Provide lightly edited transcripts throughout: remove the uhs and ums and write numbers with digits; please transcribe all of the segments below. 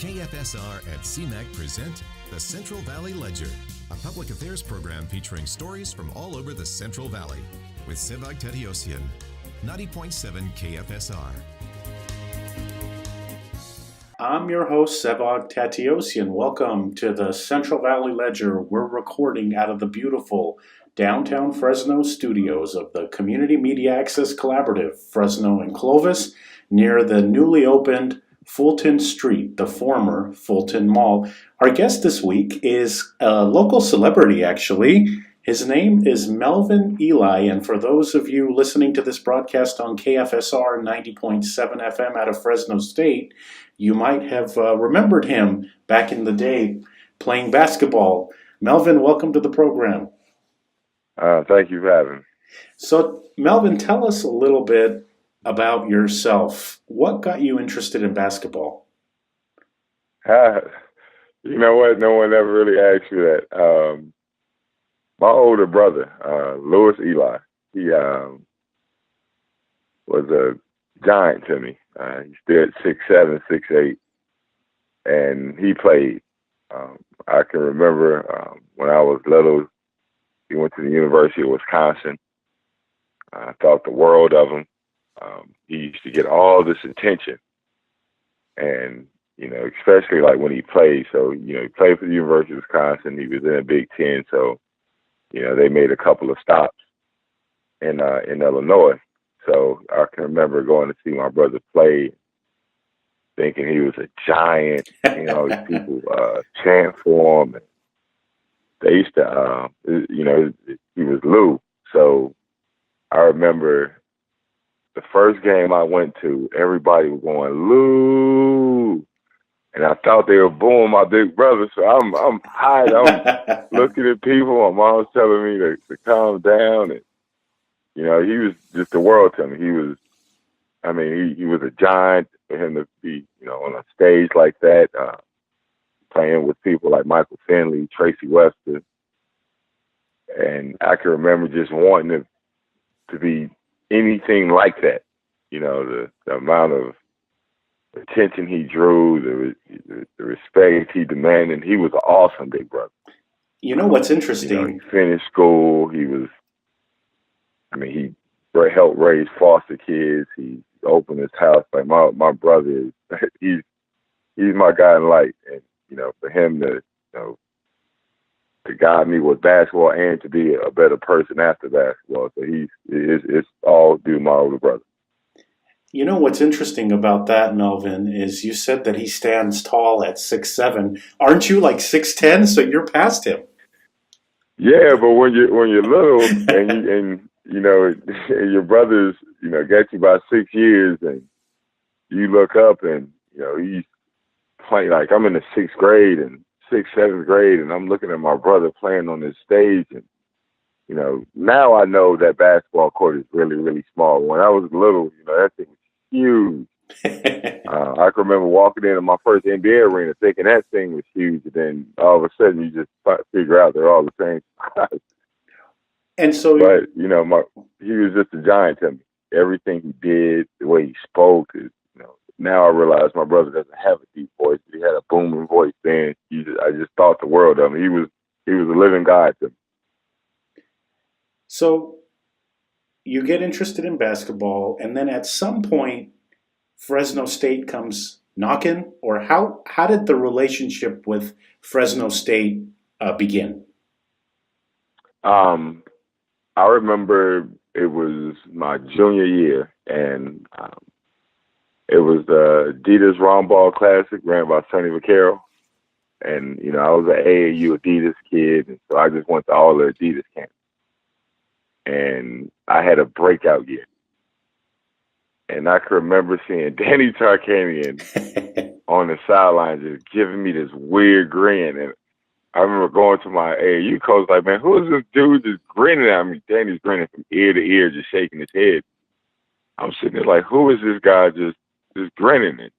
KFSR and CMAC present the Central Valley Ledger, a public affairs program featuring stories from all over the Central Valley with Sevag Tateosian, 90.7 KFSR. I'm your host, Sevag Tateosian. Welcome to the Central Valley Ledger. We're recording out of the beautiful downtown Fresno studios of the Community Media Access Collaborative, Fresno and Clovis, near the newly opened Fulton Street, the former Fulton Mall. Our guest this week is a local celebrity, actually. His name is Melvin Ely, and for those of you listening to this broadcast on KFSR 90.7 FM out of Fresno State, you might have remembered him back in the day playing basketball. Melvin, welcome to the program. Thank you for having me. So, Melvin, tell us a little bit about yourself. What got you interested in basketball? You know what? No one ever really asked you that. My older brother, Louis Ely, he was a giant to me. He stood 6'7", 6'8", and he played. I can remember when I was little, he went to the University of Wisconsin. I thought the world of him. He used to get all this attention, and especially like when he played. So he played for the University of Wisconsin. He was in the Big Ten, so they made a couple of stops in Illinois. So I can remember going to see my brother play, thinking he was a giant. These people chant for him. And they used to, he was Lou. So I remember the first game I went to, everybody was going, Lou. And I thought they were booing my big brother. So I'm hiding. I'm looking at people. My mom's telling me to calm down. And, he was just the world to me. He was a giant. For him to be, on a stage like that, playing with people like Michael Finley, Tracy Webster. And I can remember just wanting to be anything like that. The amount of attention he drew, the respect he demanded. He was an awesome big brother. You know what's interesting? He finished school. He helped raise foster kids. He opened his house. Like my brother he's my guy in life. And, for him to guide me with basketball and to be a better person after basketball. So it's all due to my older brother. You know what's interesting about that, Melvin, is you said that he stands tall at 6'7". Aren't you like 6'10"? So you're past him. Yeah, but when you're little and your brothers got you by 6 years, and you look up and he's playing, like I'm in the 6th grade and 6th, 7th grade, and I'm looking at my brother playing on this stage, and now I know that basketball court is really, really small. When I was little, that thing was huge. I can remember walking into my first NBA arena thinking that thing was huge, and then all of a sudden you just figure out they're all the same size. And so, but he was just a giant to me. Everything he did, the way he spoke, now I realize my brother doesn't have a deep voice. He had a booming voice then. I just thought the world of him. He was a living God to me. So you get interested in basketball, and then at some point, Fresno State comes knocking, or how did the relationship with Fresno State begin? I remember it was my junior year, and it was the Adidas Round Ball Classic ran by Sonny Vaccaro. And, I was an AAU Adidas kid, and so I just went to all the Adidas camps. And I had a breakout year. And I can remember seeing Danny Tarkanian on the sideline just giving me this weird grin. And I remember going to my AAU coach like, man, who is this dude just grinning at me? Danny's grinning from ear to ear, just shaking his head. I'm sitting there like, who is this guy just grinning? And,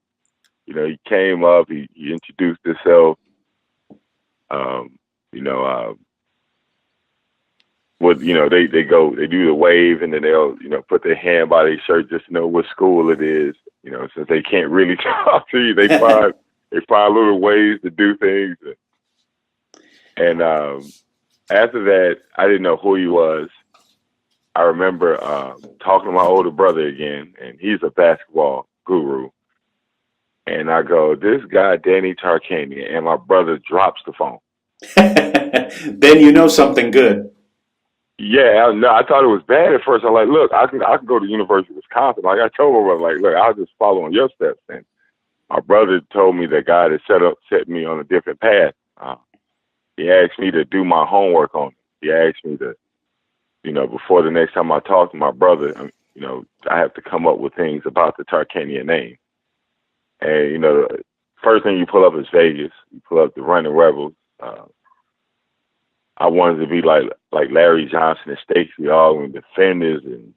he came up, he introduced himself. They do the wave, and then they'll, put their hand by their shirt just to know what school it is. Since they can't really talk to you, they find they find little ways to do things. And after that, I didn't know who he was. I remember talking to my older brother again, and he's a basketball guru. And I go, this guy, Danny Tarkanian, and my brother drops the phone. Then you know something good. Yeah, no, I thought it was bad at first. I'm like, look, I can go to University of Wisconsin. Like I told my brother, like, look, I'll just follow in your steps. And my brother told me that God had set me on a different path. He asked me to do my homework on it. He asked me to, before the next time I talk to my brother, I have to come up with things about the Tarkanian name. And, the first thing you pull up is Vegas. You pull up the Running Rebels. I wanted to be like Larry Johnson and Stacey Augman, defenders and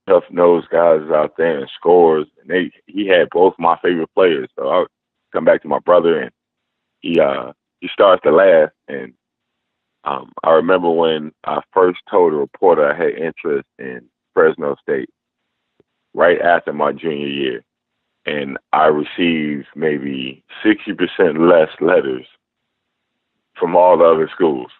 tough-nosed guys out there and scorers. And he had both my favorite players. So I come back to my brother, and he starts to laugh. And I remember when I first told a reporter I had interest in Fresno State right after my junior year. And I received maybe 60% less letters from all the other schools.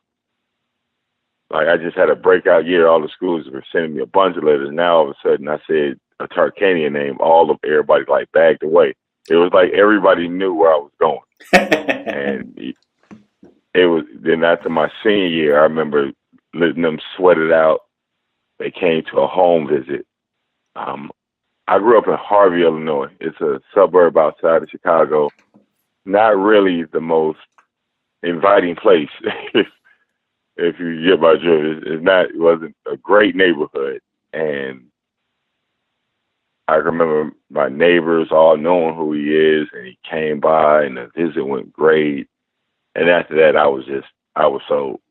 Like I just had a breakout year. All the schools were sending me a bunch of letters. Now all of a sudden I said a Tarkanian name. All of everybody like backed away. It was like everybody knew where I was going. And it was then after my senior year, I remember letting them sweat it out. They came to a home visit. I grew up in Harvey, Illinois. It's a suburb outside of Chicago. Not really the most inviting place. If you get my drift, it wasn't a great neighborhood. And I remember my neighbors all knowing who he is, and he came by, and the visit went great. And after that, I was sold.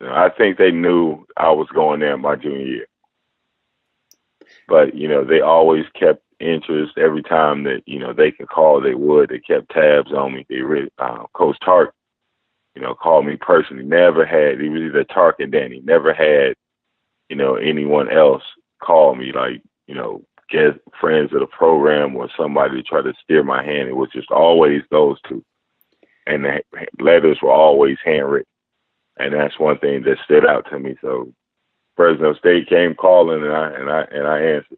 I think they knew I was going there my junior year. But, they always kept interest every time that, they could call, they would. They kept tabs on me. Coach Tark, called me personally. Never had, he was either Tark and Danny, never had, anyone else call me, like, get friends of the program or somebody to try to steer my hand. It was just always those two. And the letters were always handwritten. And that's one thing that stood out to me. So Fresno State came calling, and I answered.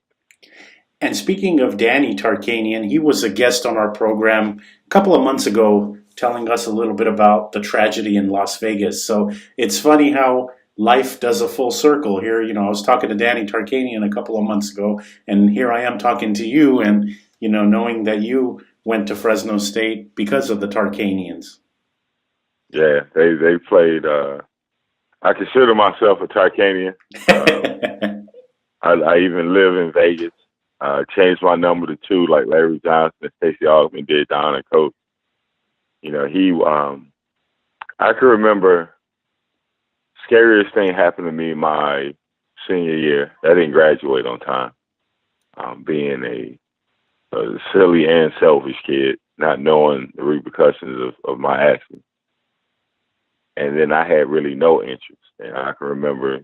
And speaking of Danny Tarkanian, he was a guest on our program a couple of months ago, telling us a little bit about the tragedy in Las Vegas. So it's funny how life does a full circle here. I was talking to Danny Tarkanian a couple of months ago, and here I am talking to you, and knowing that you went to Fresno State because of the Tarkanians. Yeah, they played. I consider myself a Tarkanian. I even live in Vegas. Changed my number to 2, like Larry Johnson and Stacey Augman did down at Coach. I can remember scariest thing happened to me my senior year. I didn't graduate on time. Being a silly and selfish kid, not knowing the repercussions of my actions. And then I had really no interest. And I can remember,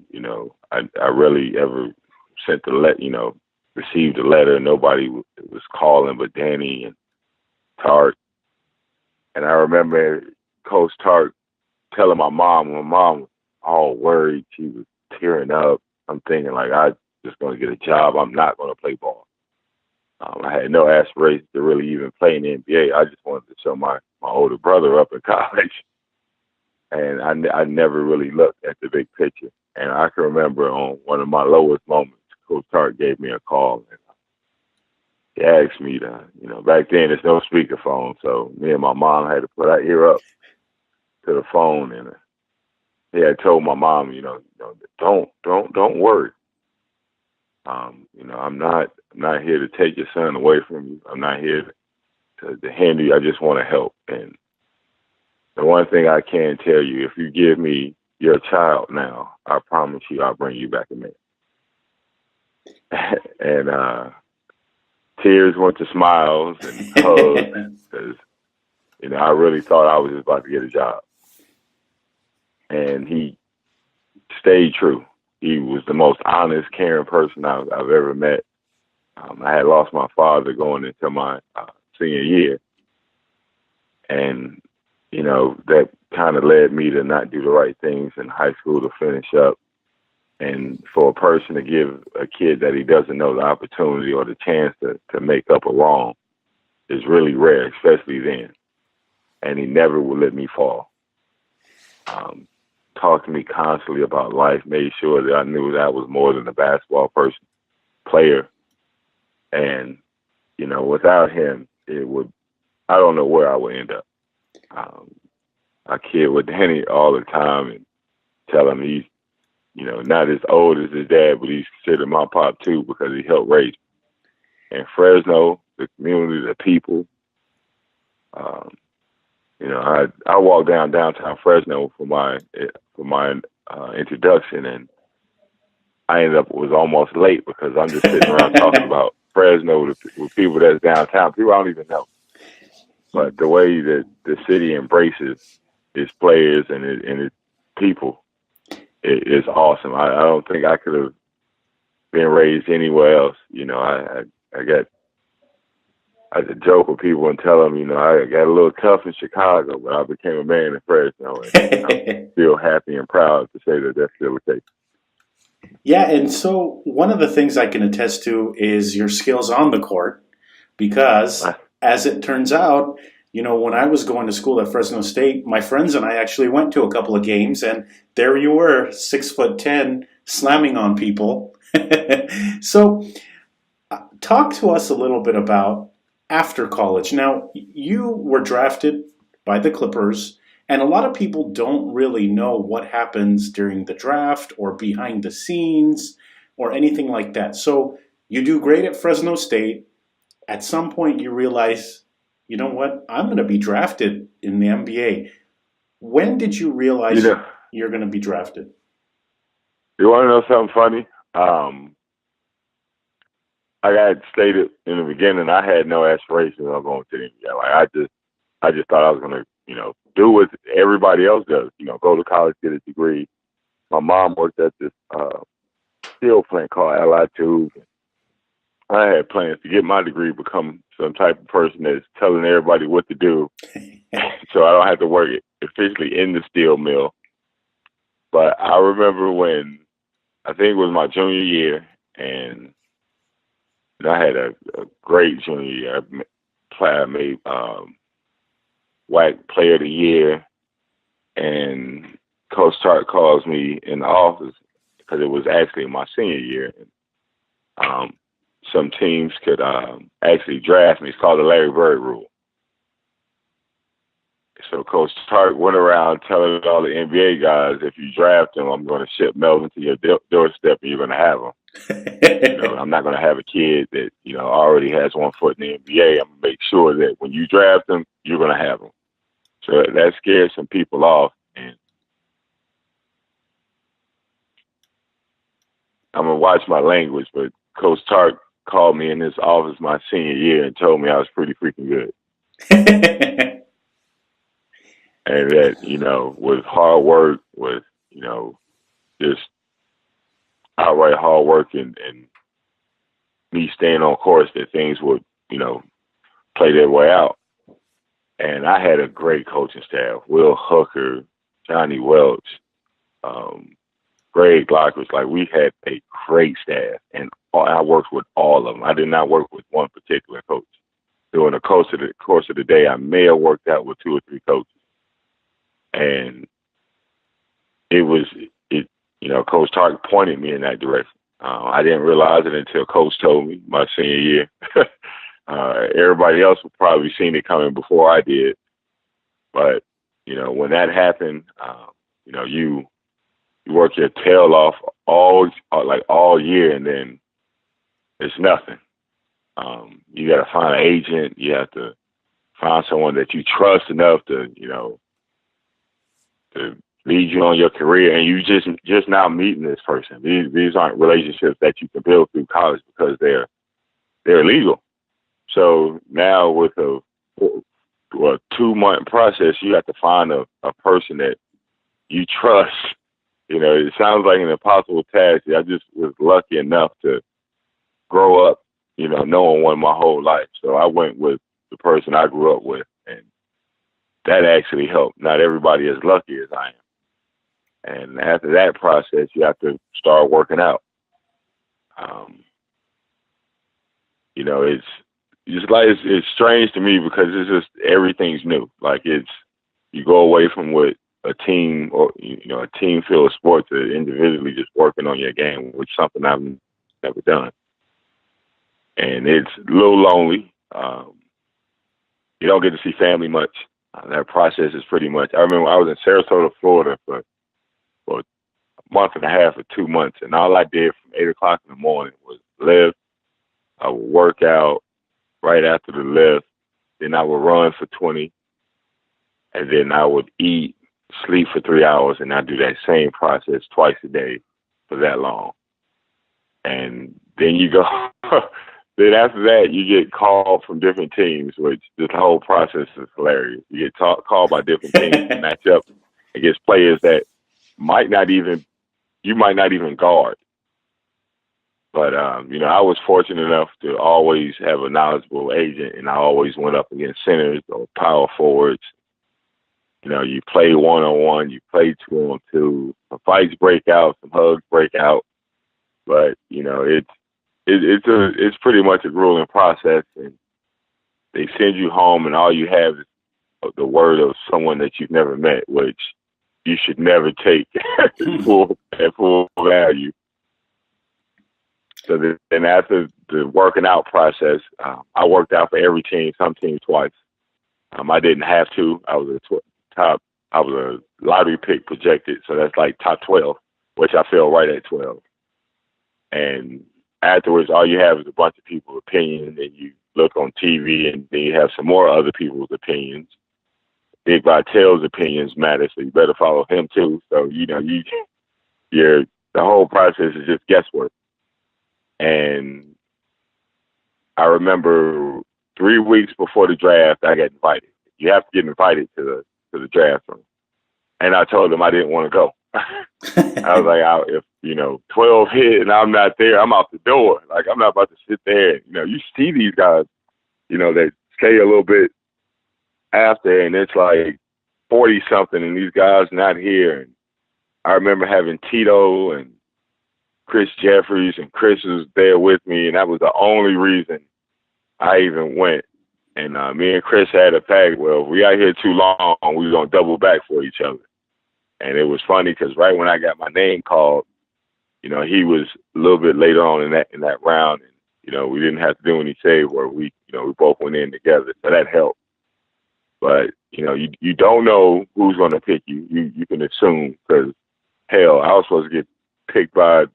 I really ever received a letter. Nobody was calling but Danny and Tark. And I remember Coach Tark telling my mom was all worried. She was tearing up. I'm thinking, like, I'm just going to get a job. I'm not going to play ball. I had no aspirations to really even play in the NBA. I just wanted to show my older brother up in college. And I never really looked at the big picture. And I can remember on one of my lowest moments, Coach Tark gave me a call. And he asked me to, back then there's no speakerphone. So me and my mom had to put our ear up to the phone. And he had told my mom, don't worry. I'm not here to take your son away from you. I'm not here to hinder you. I just want to help. And the one thing I can tell you, if you give me your child now, I promise you I'll bring you back a man. And tears went to smiles and hugs because, I really thought I was just about to get a job. And he stayed true. He was the most honest, caring person I've ever met. I had lost my father going into my senior year. And, that kind of led me to not do the right things in high school to finish up. And for a person to give a kid that he doesn't know the opportunity or the chance to make up a wrong is really rare, especially then. And he never would let me fall. Talked to me constantly about life, made sure that I knew that I was more than a basketball player. And, without him, I don't know where I would end up. I kid with Danny all the time and tell him he's, not as old as his dad, but he's considered my pop too because he helped raise me. And Fresno, the community, the people, I walked downtown Fresno for my introduction, and I was almost late because I'm just sitting around talking about Fresno with people that's downtown. People I don't even know. But the way that the city embraces its players and its people is awesome. I don't think I could have been raised anywhere else. I joke with people and tell them, I got a little tough in Chicago, but I became a man in Fresno, and I'm still happy and proud to say that that's still the case. Yeah, and so one of the things I can attest to is your skills on the court, because as it turns out, when I was going to school at Fresno State, my friends and I actually went to a couple of games, and there you were, 6'10", slamming on people. So talk to us a little bit about after college. Now, you were drafted by the Clippers, and a lot of people don't really know what happens during the draft or behind the scenes or anything like that. So you do great at Fresno State. At some point you realize, you know what, I'm going to be drafted in the NBA. When did you realize you're going to be drafted? You want to know something funny? I got stated in the beginning, I had no aspirations of going to the NBA. Like I just thought I was going to, do what everybody else does. Go to college, get a degree. My mom worked at this steel plant called Ally Tube. I had plans to get my degree, become some type of person that's telling everybody what to do, so I don't have to work officially in the steel mill. But I remember when I think it was my junior year, and I had a great junior year. I made WAC Player of the Year, and Coach Tartt calls me in the office because it was actually my senior year. Some teams could actually draft me. It's called the Larry Bird rule. So Coach Tartt went around telling all the NBA guys, if you draft him, I'm going to ship Melvin to your doorstep and you're going to have him. I'm not going to have a kid that, already has one foot in the NBA. I'm going to make sure that when you draft him, you're going to have him. So that scared some people off. And I'm going to watch my language, but Coach Tartt called me in his office my senior year and told me I was pretty freaking good. And that, with hard work, with, just outright hard work and me staying on course, that things would, play their way out. And I had a great coaching staff: Will Hooker, Johnny Welch, Greg Lockridge. Like, we had a great staff, and I worked with all of them. I did not work with one particular coach. During the course of the day, I may have worked out with 2 or 3 coaches. And Coach Tartt pointed me in that direction. I didn't realize it until Coach told me my senior year. Everybody else would probably seen it coming before I did. But, when that happened, you work your tail off all year, and then it's nothing. You got to find an agent. You have to find someone that you trust enough to lead you on your career, and you just now meeting this person. These aren't relationships that you can build through college because they're illegal. So now with a 2-month process, you have to find a person that you trust. It sounds like an impossible task. I just was lucky enough to grow up, knowing one my whole life. So I went with the person I grew up with, and that actually helped. Not everybody as lucky as I am. And after that process, you have to start working out. You know, it's it's strange to me because it's just everything's new. Like you go away from what a team or a team field of sports to individually just working on your game, which is something I've never done. And it's a little lonely. You don't get to see family much. That process is pretty much. I remember I was in Sarasota, Florida for a month and a half or 2 months, and all I did from 8 o'clock in the morning was lift. I would work out right after the lift, then I would run for 20, and then I would eat, sleep for 3 hours, and I do that same process twice a day for that long. And then you go. Then after that, you get called from different teams, which the whole process is hilarious. You get called by different teams to match up against players that you might not even guard. But, I was fortunate enough to always have a knowledgeable agent, and I always went up against centers or power forwards. You play one-on-one, you play two-on-two. Some fights break out, some hugs break out. But, it's pretty much a grueling process, and they send you home, and all you have is the word of someone that you've never met, which you should never take at full value. So then after the working out process, I worked out for every team, some teams twice. I didn't have to. I was a lottery pick projected, so that's like top 12, which I fell right at 12. And afterwards, all you have is a bunch of people's opinions, and you look on TV, and then you have some more other people's opinions. Big Vitel's opinions matter, so you better follow him too. So the whole process is just guesswork. And I remember 3 weeks before the draft, I got invited. You have to get invited to the draft room, and I told them I didn't want to go. I was like, if 12 hit and I'm not there, I'm out the door. Like, I'm not about to sit there. You see these guys, that stay a little bit after, and it's like 40 something, and these guys not here. And I remember having Tito and Chris Jeffries, and Chris was there with me, and that was the only reason I even went. And me and Chris had a pact. Well, if we out here too long, we gonna double back for each other. And it was funny because right when I got my name called, he was a little bit later on in that round, and we didn't have to do any save where we both went in together, so that helped. But you don't know who's going to pick you. You can assume, because hell, I was supposed to get picked by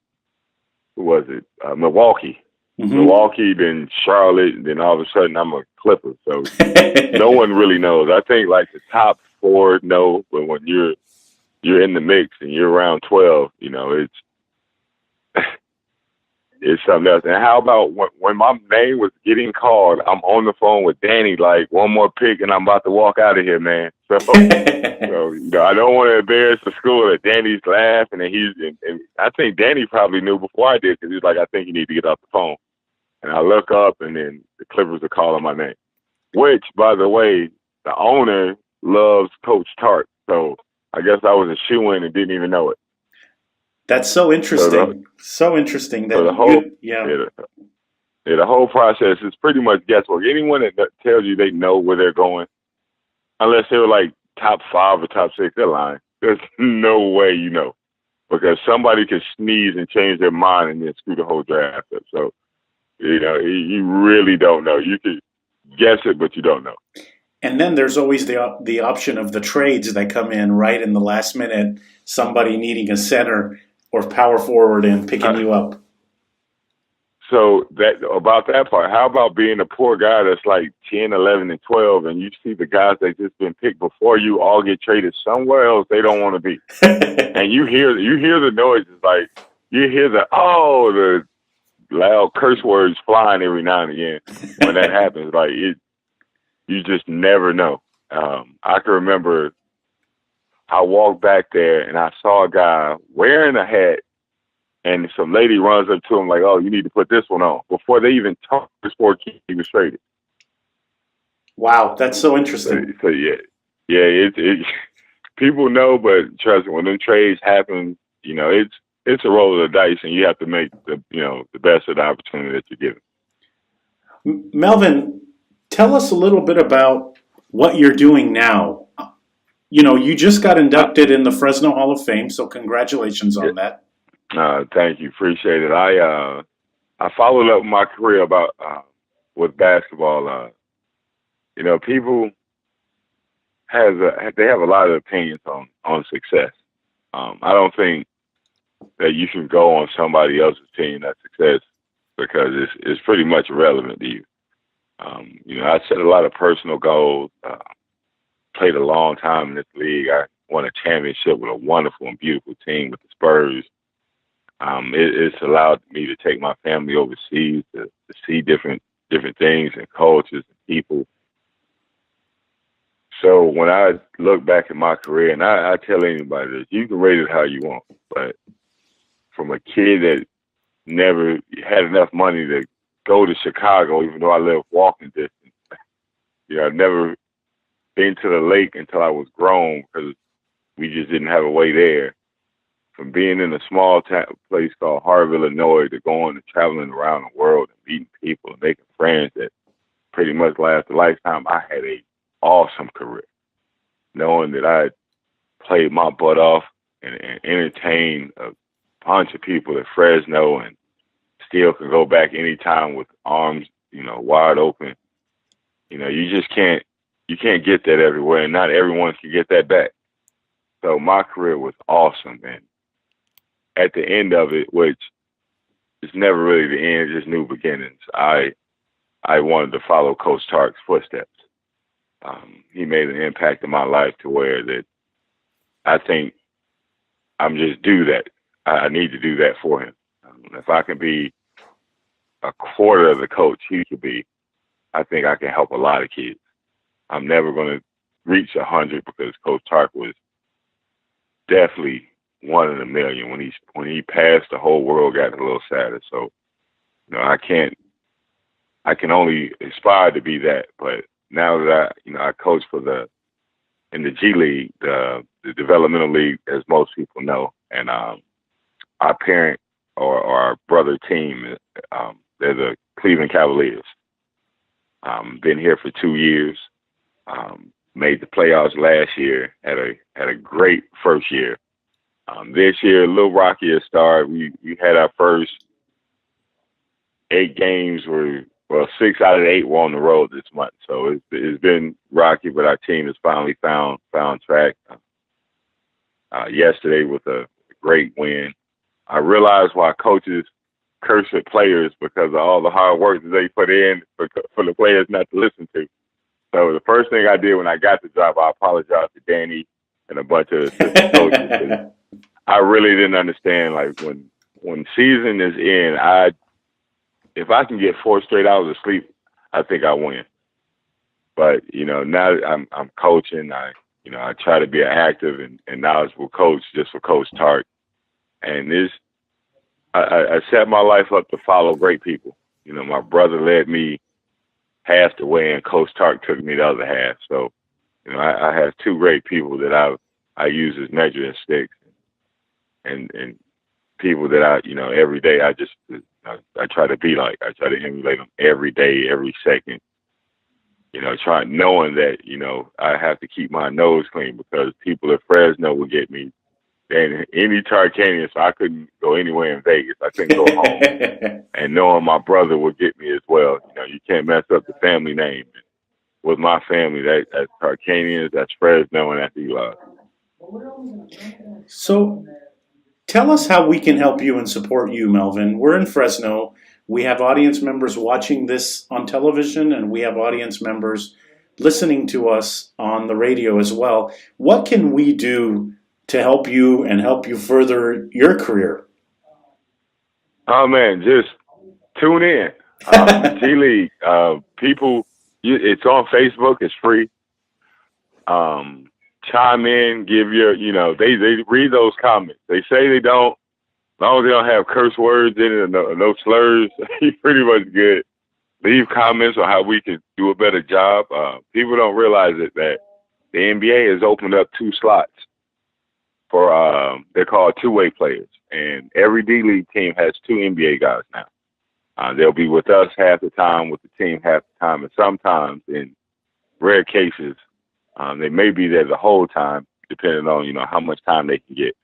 Milwaukee. Mm-hmm. Milwaukee, then Charlotte, and then all of a sudden I'm a Clipper. So no one really knows. I think like the top 4 know, but when you're in the mix and you're around 12, it's something else. And how about when my name was getting called, I'm on the phone with Danny, like, one more pick and I'm about to walk out of here, man. So, I don't want to embarrass the school that Danny's laughing, and I think Danny probably knew before I did, because he's like, I think you need to get off the phone. And I look up, and then the Clippers are calling my name, which, by the way, the owner loves Coach Tart. So I guess I was a shoo-in and didn't even know it. That's so interesting. So interesting. That the whole process is pretty much guesswork. Anyone that tells you they know where they're going, unless they're like top 5 or top 6, they're lying. There's no way because somebody could sneeze and change their mind and then screw the whole draft up. So, you really don't know. You could guess it, but you don't know. And then there's always the option of the trades that come in right in the last minute, somebody needing a center or power forward and picking you up. So about that part, how about being a poor guy that's like 10, 11, and 12, and you see the guys that just been picked before you all get traded somewhere else they don't want to be. And you hear the noises, like you hear the loud curse words flying every now and again when that happens. Like you just never know. I can remember I walked back there and I saw a guy wearing a hat, and some lady runs up to him like, "Oh, you need to put this one on," before they even talked before he was traded. Wow, that's so interesting. So yeah, Yeah, people know, but trust me, when them trades happen, it's a roll of the dice, and you have to make the best of the opportunity that you're given. Melvin, tell us a little bit about what you're doing now. You just got inducted in the Fresno Hall of Fame, so congratulations on that. Thank you, appreciate it. I followed up my career about with basketball. People they have a lot of opinions on success. I don't think that you should go on somebody else's opinion of success because it's pretty much irrelevant to you. I set a lot of personal goals. Played a long time in this league. I won a championship with a wonderful and beautiful team with the Spurs. It's allowed me to take my family overseas to see different things and cultures and people. So when I look back at my career, and I tell anybody this, you can rate it how you want, but from a kid that never had enough money to go to Chicago, even though I lived walking distance, I've never been to the lake until I was grown because we just didn't have a way there. From being in a small place called Harvard, Illinois, to going and traveling around the world and meeting people and making friends that pretty much last a lifetime, I had a awesome career. Knowing that I played my butt off and entertained a bunch of people at Fresno and still can go back anytime with arms, wide open. You just can't get that everywhere, and not everyone can get that back. So my career was awesome, and at the end of it, which is never really the end, just new beginnings, I wanted to follow Coach Tark's footsteps. He made an impact in my life to where that I think I'm just due that. I need to do that for him. If I can be a quarter of the coach he could be, I think I can help a lot of kids. I'm never going to reach 100 because Coach Tark was definitely one in a million. When he passed, the whole world got a little sadder. So, I can only aspire to be that. But now that I coach in the G League, the developmental league, as most people know, and our parent or our brother team, they're the Cleveland Cavaliers. Been here for 2 years. Made the playoffs last year. Had a great first year. This year, a little rockier start. We had our first 8 games 6 out of the 8 were on the road this month. So it's been rocky, but our team has finally found track. Yesterday with a great win. I realized why coaches curse at players because of all the hard work that they put in for the players not to listen to. So the first thing I did when I got the job, I apologized to Danny and a bunch of assistant coaches. I really didn't understand, like, when season is in, if I can get 4 straight hours of sleep, I think I win. But now I'm coaching. I try to be an active and knowledgeable coach just for Coach Tark. And I set my life up to follow great people. My brother led me half the way, and Coach Tark took me the other half. So, I have 2 great people that I use as measuring sticks, and people that I every day I try to be like. I try to emulate them every day, every second. Knowing that I have to keep my nose clean because people at Fresno will get me. And any Tarkanian, so I couldn't go anywhere in Vegas. I couldn't go home. And knowing my brother would get me as well. You can't mess up the family name. With my family, that's Tarkanians, that's Fresno, and that's Eli. So tell us how we can help you and support you, Melvin. We're in Fresno. We have audience members watching this on television, and we have audience members listening to us on the radio as well. What can we do to help you and help you further your career? Oh, man, just tune in. G League, people, it's on Facebook. It's free. Chime in, give your, they read those comments. They say they don't, as long as they don't have curse words in it or no slurs, you're pretty much good. Leave comments on how we can do a better job. People don't realize that the NBA has opened up 2 slots for they're called two-way players, and every D League team has 2 NBA guys now. They'll be with us half the time, with the team half the time, and sometimes, in rare cases, they may be there the whole time, depending on how much time they can get.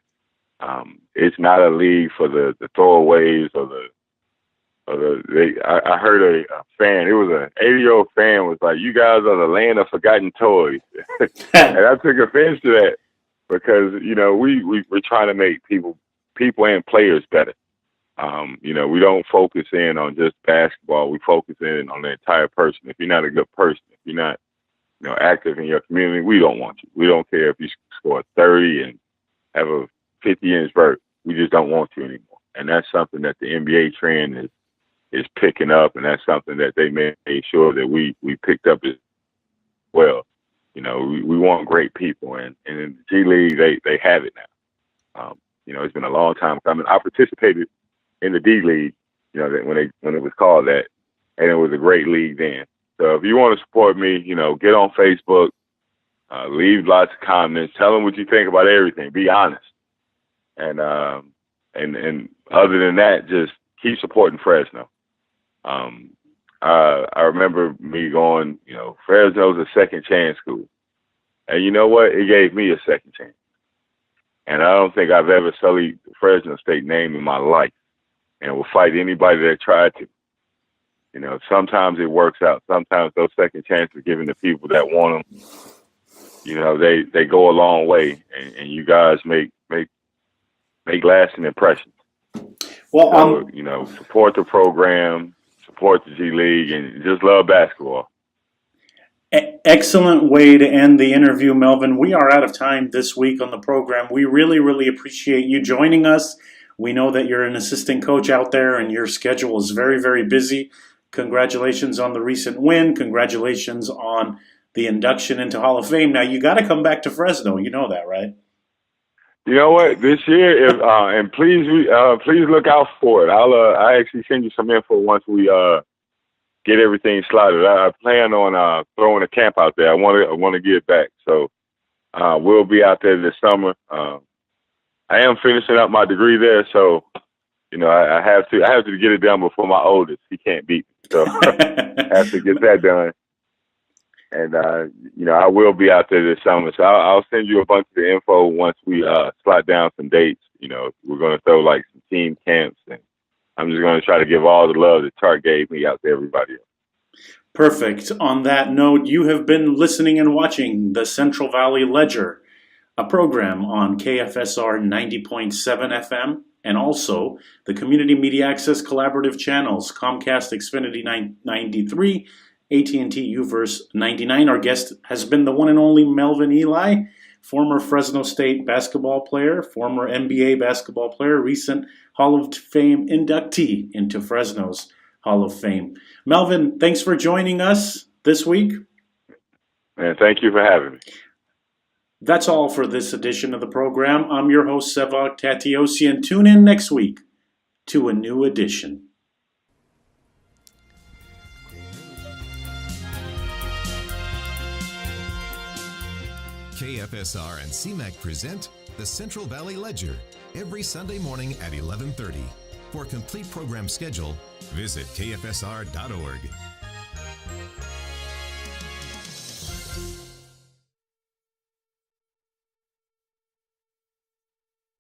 It's not a league for the throwaways or I heard a fan. It was an 80-year-old fan was like, "You guys are the land of forgotten toys," and I took offense to that because we're trying to make people and players better. We don't focus in on just basketball. We focus in on the entire person. If you're not a good person, if you're not active in your community, we don't want you. We don't care if you score 30 and have a 50-inch vert. We just don't want you anymore. And that's something that the NBA trend is picking up, and that's something that they made sure that we picked up as well. We want great people, and in the G League, they have it now. It's been a long time coming. I participated in the D League, that when it was called that, and it was a great league then. So if you want to support me, get on Facebook, leave lots of comments, tell them what you think about everything. Be honest, and other than that, just keep supporting Fresno. I remember me going, Fresno's a second chance school, and you know what? It gave me a second chance, and I don't think I've ever sullied the Fresno State name in my life, and will fight anybody that tried to. Sometimes it works out. Sometimes those second chances are given to people that want them. They go a long way, and you guys make lasting impressions. Well, support the program, support the G League, and just love basketball. Excellent way to end the interview, Melvin. We are out of time this week on the program. We really, really appreciate you joining us. We know that you're an assistant coach out there, and your schedule is very, very busy. Congratulations on the recent win. Congratulations on the induction into Hall of Fame. Now, you got to come back to Fresno. You know that, right? You know what? This year, and please look out for it. I actually send you some info once we get everything slotted. I plan on throwing a camp out there. I want to get back, so we'll be out there this summer. I am finishing up my degree there, so I have to get it done before my oldest. He can't beat me, so I have to get that done. And I will be out there this summer, so I'll send you a bunch of the info once we slot down some dates. We're going to throw like some team camps, and I'm just going to try to give all the love that Tart gave me out to everybody else. Perfect. On that note, you have been listening and watching the Central Valley Ledger, a program on KFSR 90.7 FM, and also the Community Media Access Collaborative channels, Comcast Xfinity 93, AT&T Uverse 99. Our guest has been the one and only Melvin Ely, former Fresno State basketball player, former NBA basketball player, recent Hall of Fame inductee into Fresno's Hall of Fame. Melvin, thanks for joining us this week. And thank you for having me. That's all for this edition of the program. I'm your host, Sevag Tateosian. Tune in next week to a new edition. KFSR and CMAC present the Central Valley Ledger every Sunday morning at 11:30. For a complete program schedule, visit kfsr.org.